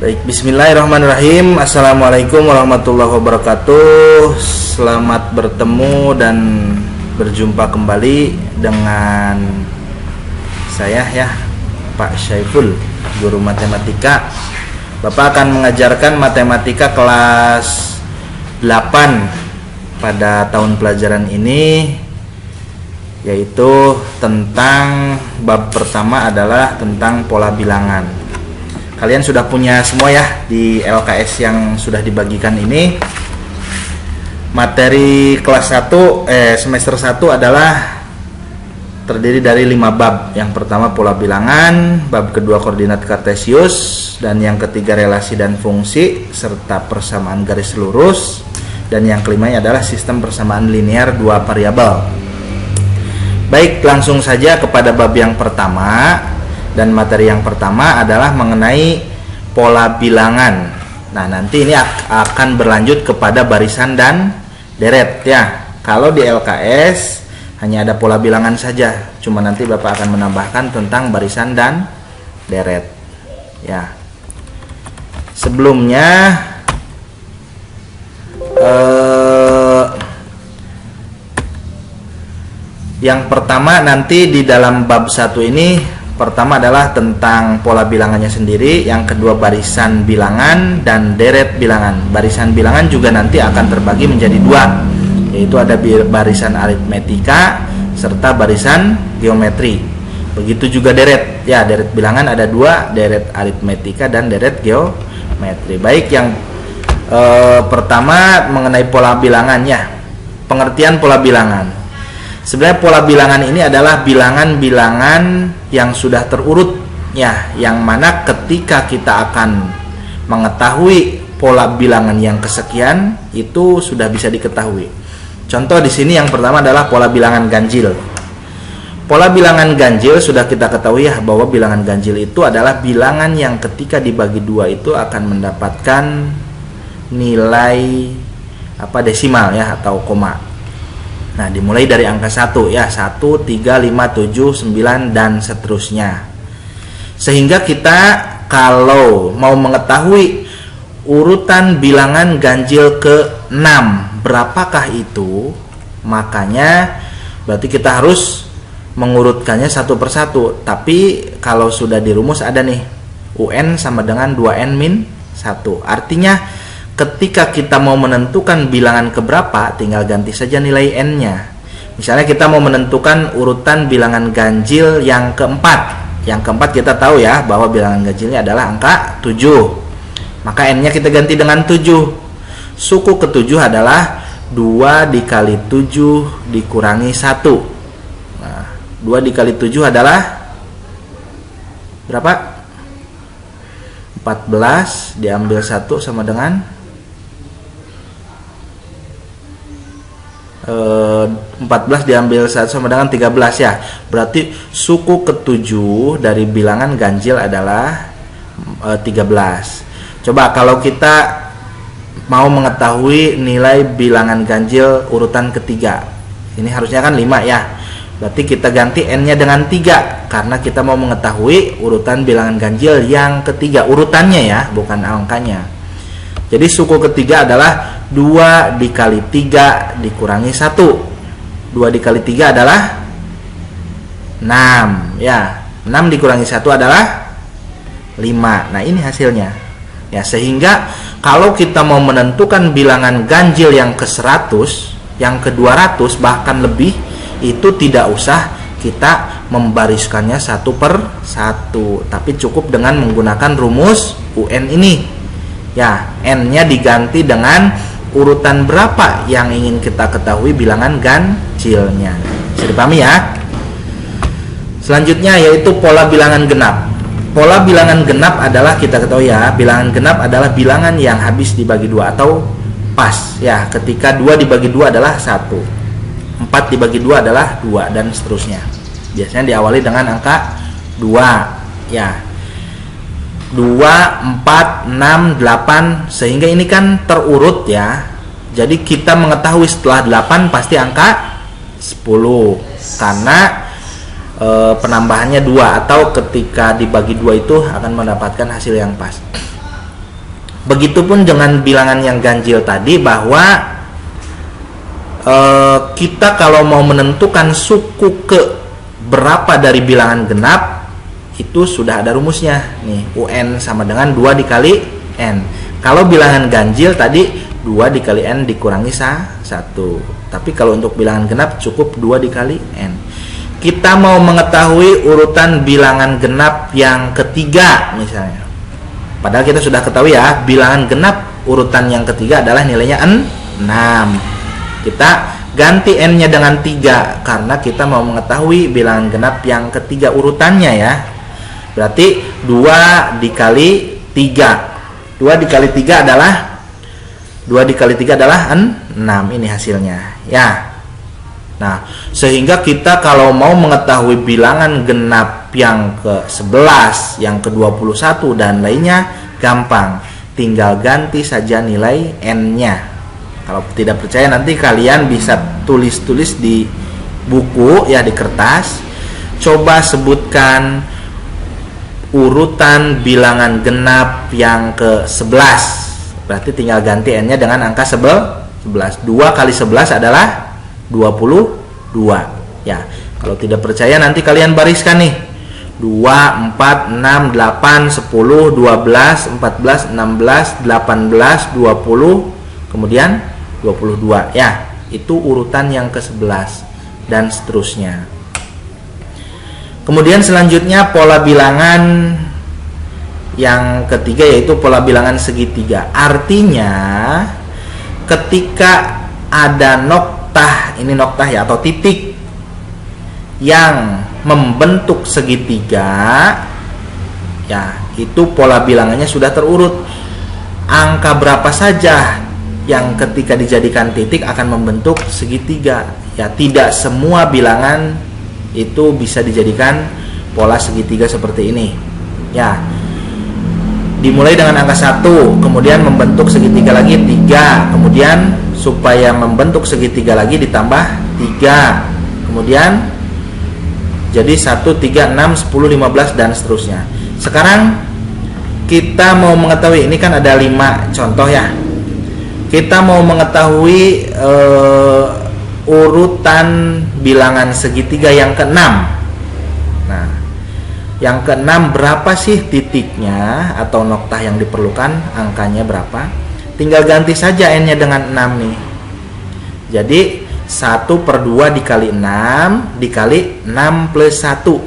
Baik, bismillahirrahmanirrahim. Assalamualaikum warahmatullahi wabarakatuh. Selamat bertemu dan berjumpa kembali dengan saya Pak Syaiful, guru matematika. Bapak akan mengajarkan matematika kelas 8 pada tahun pelajaran ini, yaitu tentang bab pertama adalah tentang pola bilangan. Kalian sudah punya semua ya di LKS yang sudah dibagikan ini. Materi kelas 1 semester 1 adalah terdiri dari 5 bab. Yang pertama pola bilangan, bab kedua koordinat kartesius, dan yang ketiga relasi dan fungsi serta persamaan garis lurus, dan yang kelimanya adalah sistem persamaan linear dua variabel. Baik, langsung saja kepada bab yang pertama. Dan materi yang pertama adalah mengenai pola bilangan. Nah, nanti ini akan berlanjut kepada barisan dan deret ya. Kalau di LKS hanya ada pola bilangan saja, cuma nanti Bapak akan menambahkan tentang barisan dan deret ya. Sebelumnya yang pertama nanti di dalam bab 1 ini, pertama adalah tentang pola bilangannya sendiri, yang kedua barisan bilangan dan deret bilangan. Barisan bilangan juga nanti akan terbagi menjadi dua, yaitu ada barisan aritmetika serta barisan geometri. Begitu juga deret ya, deret bilangan ada dua, deret aritmetika dan deret geometri. Baik, yang pertama mengenai pola bilangannya, pengertian pola bilangan. Sebenarnya pola bilangan ini adalah bilangan-bilangan yang sudah terurut ya, yang mana ketika kita akan mengetahui pola bilangan yang kesekian itu sudah bisa diketahui. Contoh di sini yang pertama adalah pola bilangan ganjil. Pola bilangan ganjil sudah kita ketahui ya, bahwa bilangan ganjil itu adalah bilangan yang ketika dibagi dua itu akan mendapatkan nilai desimal ya, atau koma. Nah, dimulai dari angka 1 ya, 1, 3, 5, 7, 9 dan seterusnya. Sehingga kita kalau mau mengetahui urutan bilangan ganjil ke 6 berapakah itu, makanya berarti kita harus mengurutkannya satu persatu. Tapi kalau sudah dirumus ada nih, UN sama dengan 2N min 1. Artinya ketika kita mau menentukan bilangan keberapa, tinggal ganti saja nilai n-nya. Misalnya kita mau menentukan urutan bilangan ganjil yang keempat. Yang keempat kita tahu ya bahwa bilangan ganjilnya adalah angka 7. Maka n-nya kita ganti dengan 7. Suku ke-7 adalah 2 dikali 7 dikurangi 1. Nah, 2 dikali 7 adalah berapa? 14 diambil 1 sama dengan 14 diambil 1 sama dengan 13 ya. Berarti suku ke-7 dari bilangan ganjil adalah 13. Coba kalau kita mau mengetahui nilai bilangan ganjil urutan ketiga, ini harusnya kan 5 ya. Berarti kita ganti n-nya dengan 3 karena kita mau mengetahui urutan bilangan ganjil yang ketiga, urutannya ya, bukan angkanya. Jadi suku ketiga adalah 2 dikali 3 dikurangi 1. 2 dikali 3 adalah 6 ya. 6 dikurangi 1 adalah 5. Nah, ini hasilnya ya. Sehingga kalau kita mau menentukan bilangan ganjil yang ke-100, yang ke-200 bahkan lebih, itu tidak usah kita membariskannya satu per satu, tapi cukup dengan menggunakan rumus UN ini ya. N-nya diganti dengan urutan berapa yang ingin kita ketahui bilangan ganjilnya. Bisa dipahami ya? Selanjutnya yaitu pola bilangan genap. Pola bilangan genap adalah, kita ketahui ya, bilangan genap adalah bilangan yang habis dibagi 2 atau pas ya. Ketika 2 dibagi 2 adalah 1, 4 dibagi 2 adalah 2 dan seterusnya. Biasanya diawali dengan angka 2 ya. 2, 4, 6, 8, sehingga ini kan terurut ya. Jadi kita mengetahui setelah 8 pasti angka 10 karena penambahannya 2, atau ketika dibagi 2 itu akan mendapatkan hasil yang pas. Begitupun dengan bilangan yang ganjil tadi, bahwa kita kalau mau menentukan suku ke berapa dari bilangan genap, itu sudah ada rumusnya nih, UN sama dengan 2 dikali N. Kalau bilangan ganjil tadi 2 dikali N dikurangi 1. Tapi kalau untuk bilangan genap cukup 2 dikali N. Kita mau mengetahui urutan bilangan genap yang ketiga misalnya, padahal kita sudah ketahui ya, bilangan genap urutan yang ketiga adalah nilainya 6. Kita ganti N-nya dengan 3 karena kita mau mengetahui bilangan genap yang ketiga urutannya ya. Berarti 2 dikali 3. 2 dikali 3 adalah 6. Ini hasilnya ya. Nah, sehingga kita kalau mau mengetahui bilangan genap yang ke-11, yang ke-21 dan lainnya, gampang. Tinggal ganti saja nilai N-nya. Kalau tidak percaya nanti kalian bisa tulis-tulis di buku ya, di kertas. Coba sebutkan urutan bilangan genap yang ke-11. Berarti tinggal ganti N-nya dengan angka 11. 2 kali 11 adalah 22. Ya, kalau tidak percaya nanti kalian bariskan nih. 2, 4, 6, 8, 10, 12, 14, 16, 18, 20, kemudian 22 ya, itu urutan yang ke-11 dan seterusnya. Kemudian selanjutnya pola bilangan yang ketiga yaitu pola bilangan segitiga. Artinya ketika ada noktah, ini noktah ya atau titik yang membentuk segitiga ya, itu pola bilangannya sudah terurut. Angka berapa saja yang ketika dijadikan titik akan membentuk segitiga ya, tidak semua bilangan itu bisa dijadikan pola segitiga seperti ini ya. Dimulai dengan angka 1, kemudian membentuk segitiga lagi 3, kemudian supaya membentuk segitiga lagi ditambah 3, kemudian jadi 1, 3, 6, 10, 15 dan seterusnya. Sekarang kita mau mengetahui, ini kan ada 5 contoh ya. Kita mau mengetahui urutan bilangan segitiga yang ke-6. Nah, yang ke-6 berapa sih titiknya atau noktah yang diperlukan, angkanya berapa? Tinggal ganti saja N-nya dengan 6 nih. Jadi 1/2 dikali 6 dikali 6 plus 1.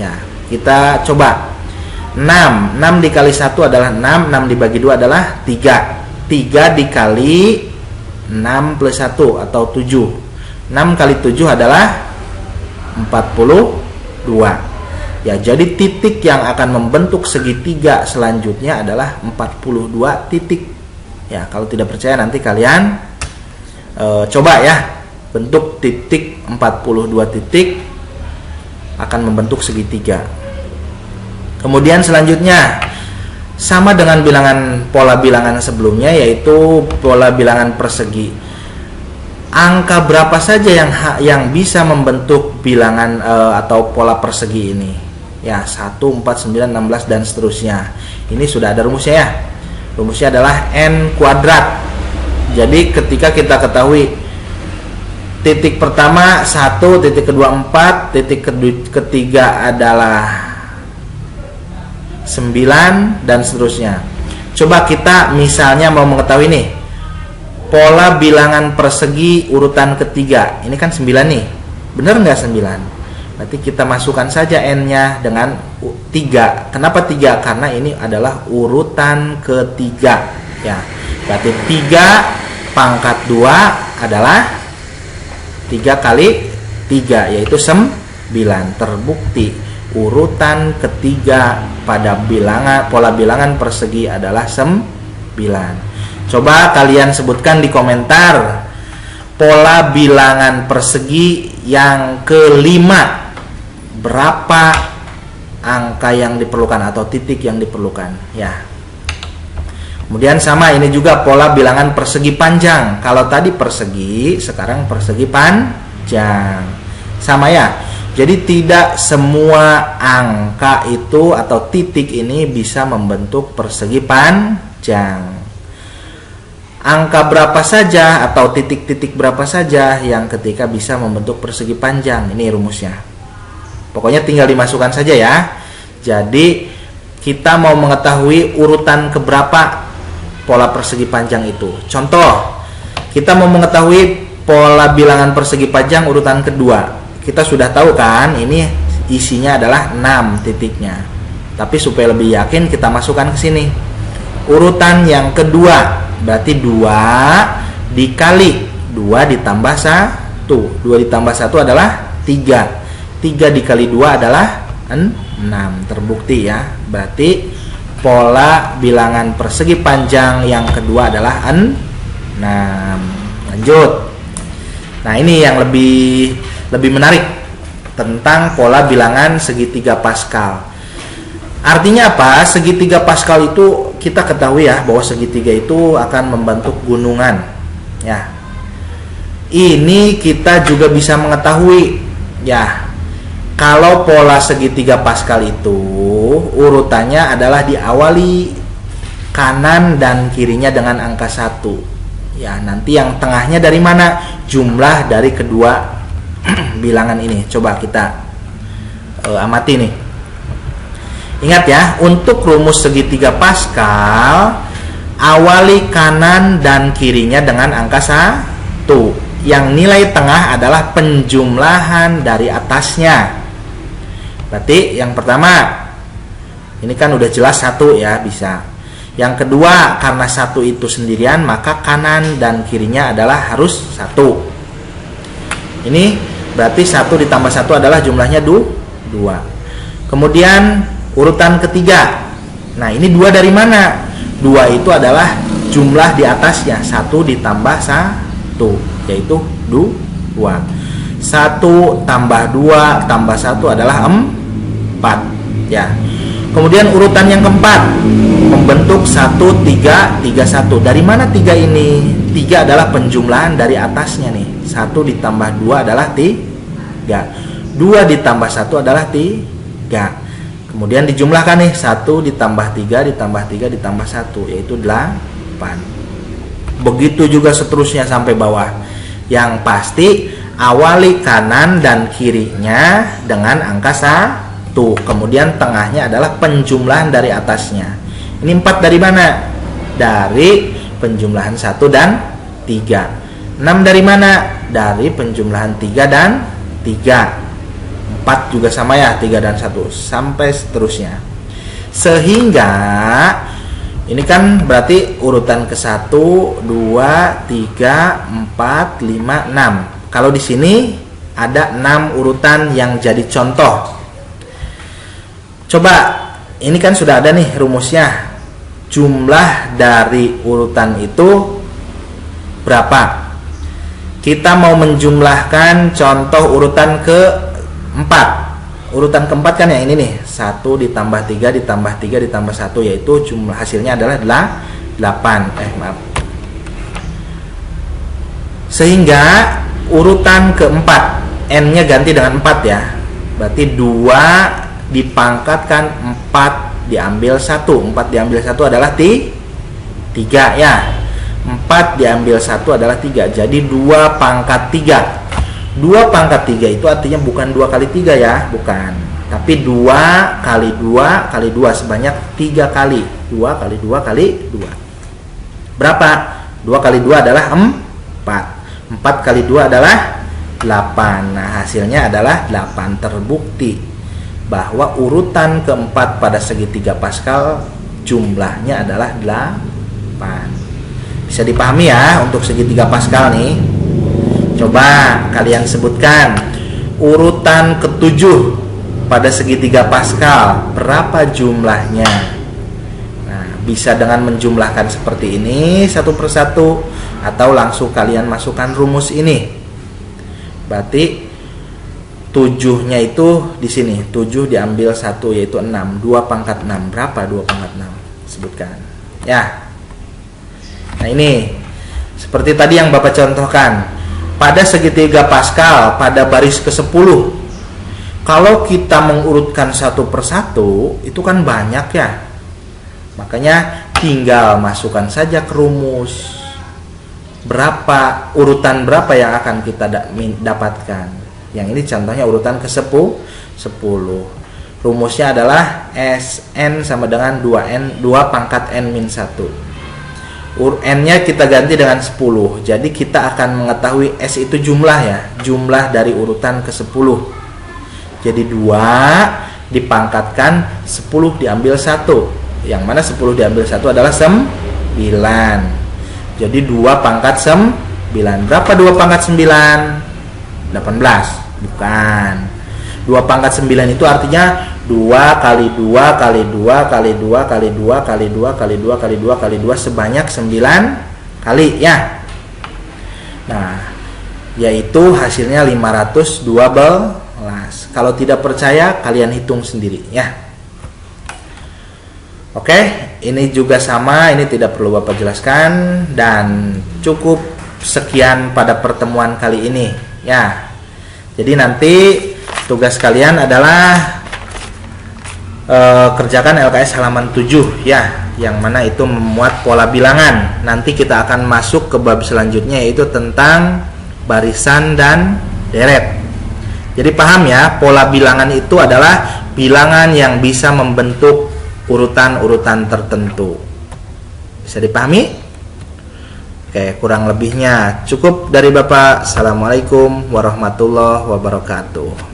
Ya, kita coba. 6 dikali 1 adalah 6, 6 dibagi 2 adalah 3. 3 dikali 6 plus 1 atau 7. 6 kali 7 adalah 42. Ya, jadi titik yang akan membentuk segitiga selanjutnya adalah 42 titik. Ya, kalau tidak percaya nanti kalian coba ya, bentuk titik 42 titik akan membentuk segitiga. Kemudian selanjutnya sama dengan pola bilangan sebelumnya, yaitu pola bilangan persegi. Angka berapa saja yang bisa membentuk bilangan atau pola persegi ini? Ya, 1, 4, 9, 16 dan seterusnya. Ini sudah ada rumusnya ya. Rumusnya adalah N kuadrat. Jadi ketika kita ketahui titik pertama 1, titik kedua 4, titik ketiga adalah 9 dan seterusnya. Coba kita misalnya mau mengetahui nih pola bilangan persegi urutan ketiga. Ini kan 9 nih, bener nggak 9? Berarti kita masukkan saja N-nya dengan 3. Kenapa 3? Karena ini adalah urutan ketiga ya. Berarti 3 pangkat 2 adalah 3 kali 3, yaitu 9. Terbukti urutan ketiga pada pola bilangan persegi adalah 9. Coba kalian sebutkan di komentar pola bilangan persegi yang kelima, berapa angka yang diperlukan atau titik yang diperlukan ya. Kemudian sama, ini juga pola bilangan persegi panjang. Kalau tadi persegi, sekarang persegi panjang. Sama ya. Jadi tidak semua angka itu atau titik ini bisa membentuk persegi panjang. panjang. Angka berapa saja atau titik-titik berapa saja yang ketika bisa membentuk persegi panjang? Ini rumusnya. Pokoknya tinggal dimasukkan saja ya. Jadi kita mau mengetahui urutan keberapa pola persegi panjang itu. Contoh, kita mau mengetahui pola bilangan persegi panjang urutan kedua. Kita sudah tahu kan, ini isinya adalah 6 titiknya. Tapi supaya lebih yakin kita masukkan ke sini. Urutan yang kedua, berarti 2 dikali 2 ditambah 1. 2 ditambah 1 adalah 3. 3 dikali 2 adalah 6. Terbukti ya. Berarti pola bilangan persegi panjang yang kedua adalah 6. Lanjut. Nah, ini yang lebih menarik tentang pola bilangan segitiga Pascal. Artinya apa? Segitiga Pascal itu kita ketahui ya, bahwa segitiga itu akan membentuk gunungan ya. Ini kita juga bisa mengetahui ya, kalau pola segitiga Pascal itu urutannya adalah diawali kanan dan kirinya dengan angka 1 ya. Nanti yang tengahnya dari mana? Jumlah dari kedua bilangan ini. Coba kita amati nih. Ingat ya, untuk rumus segitiga Pascal, awali kanan dan kirinya dengan angka 1. Yang nilai tengah adalah penjumlahan dari atasnya. Berarti yang pertama, ini kan udah jelas 1 ya, bisa. Yang kedua, karena 1 itu sendirian, maka kanan dan kirinya adalah harus 1. Ini berarti 1 ditambah 1 adalah jumlahnya 2. Kemudian urutan ketiga. Nah, ini 2 dari mana? 2 itu adalah jumlah di atasnya, 1 ditambah 1, yaitu 2. 1 tambah 2 tambah 1 adalah 4 ya. Kemudian urutan yang keempat, membentuk 1, 3, 3, 1. Dari mana 3 ini? 3 adalah penjumlahan dari atasnya nih. 1 ditambah 2 adalah 3. 2 ditambah 1 adalah 3. Kemudian dijumlahkan nih, 1 ditambah 3 ditambah 3 ditambah 1, yaitu 8. Begitu juga seterusnya sampai bawah. Yang pasti awali kanan dan kirinya dengan angka 1. Kemudian tengahnya adalah penjumlahan dari atasnya. Ini 4 dari mana? Dari penjumlahan 1 dan 3. 6 dari mana? Dari penjumlahan 3 dan 3. 4 juga sama ya, 3 dan 1 sampai seterusnya. Sehingga ini kan berarti urutan ke 1, 2, 3, 4, 5, 6. Kalau di sini ada 6 urutan yang jadi contoh. Coba, ini kan sudah ada nih rumusnya. Jumlah dari urutan itu berapa? Kita mau menjumlahkan contoh urutan ke-4. Urutan keempat kan yang ini nih, 1 ditambah 3 ditambah 3 ditambah 1, yaitu jumlah hasilnya adalah 8. Sehingga urutan keempat, n-nya ganti dengan 4 ya. Berarti 2 dipangkatkan 4 diambil 1. 4 diambil 1 adalah 3 ya. 4 diambil 1 adalah 3. Jadi 2 pangkat 3. 2 pangkat 3 itu artinya bukan 2 kali 3 ya, bukan. Tapi 2 kali 2 kali 2 sebanyak 3 kali. 2 kali 2 kali 2. Berapa? 2 kali 2 adalah 4. 4 kali 2 adalah 8. Nah, hasilnya adalah 8. Terbukti bahwa urutan keempat pada segitiga Pascal jumlahnya adalah 8. Bisa dipahami ya untuk segitiga Pascal nih. Coba kalian sebutkan urutan ketujuh pada segitiga Pascal, berapa jumlahnya? Nah, bisa dengan menjumlahkan seperti ini satu persatu, atau langsung kalian masukkan rumus ini. Berarti 7-nya itu di sini, 7 diambil 1 yaitu 6. 2 pangkat 6, berapa 2 pangkat 6? Sebutkan ya. Nah, ini seperti tadi yang Bapak contohkan. Pada segitiga Pascal pada baris ke-10, kalau kita mengurutkan satu persatu itu kan banyak ya. Makanya tinggal masukkan saja ke rumus berapa, urutan berapa yang akan kita dapatkan. Yang ini contohnya urutan ke-10. Rumusnya adalah Sn sama dengan 2 pangkat n min 1. N-nya kita ganti dengan 10. Jadi kita akan mengetahui S itu jumlah ya, jumlah dari urutan ke-10. Jadi 2 dipangkatkan 10 diambil 1. Yang mana 10 diambil 1 adalah 9. Jadi 2 pangkat 9. Berapa 2 pangkat 9? 18. Bukan. 2 pangkat 9 itu artinya 2 kali 2 kali 2 kali 2 kali 2 kali 2 kali 2 kali 2 kali 2 sebanyak 9 kali ya. Nah, yaitu hasilnya 512. Kalau tidak percaya kalian hitung sendiri ya. Oke, ini juga sama, ini tidak perlu Bapak jelaskan, dan cukup sekian pada pertemuan kali ini ya. Jadi nanti tugas kalian adalah kerjakan LKS halaman 7 ya, yang mana itu memuat pola bilangan. Nanti kita akan masuk ke bab selanjutnya, yaitu tentang barisan dan deret. Jadi paham ya, pola bilangan itu adalah bilangan yang bisa membentuk urutan-urutan tertentu. Bisa dipahami? Oke, kurang lebihnya cukup dari Bapak. Assalamualaikum warahmatullahi wabarakatuh.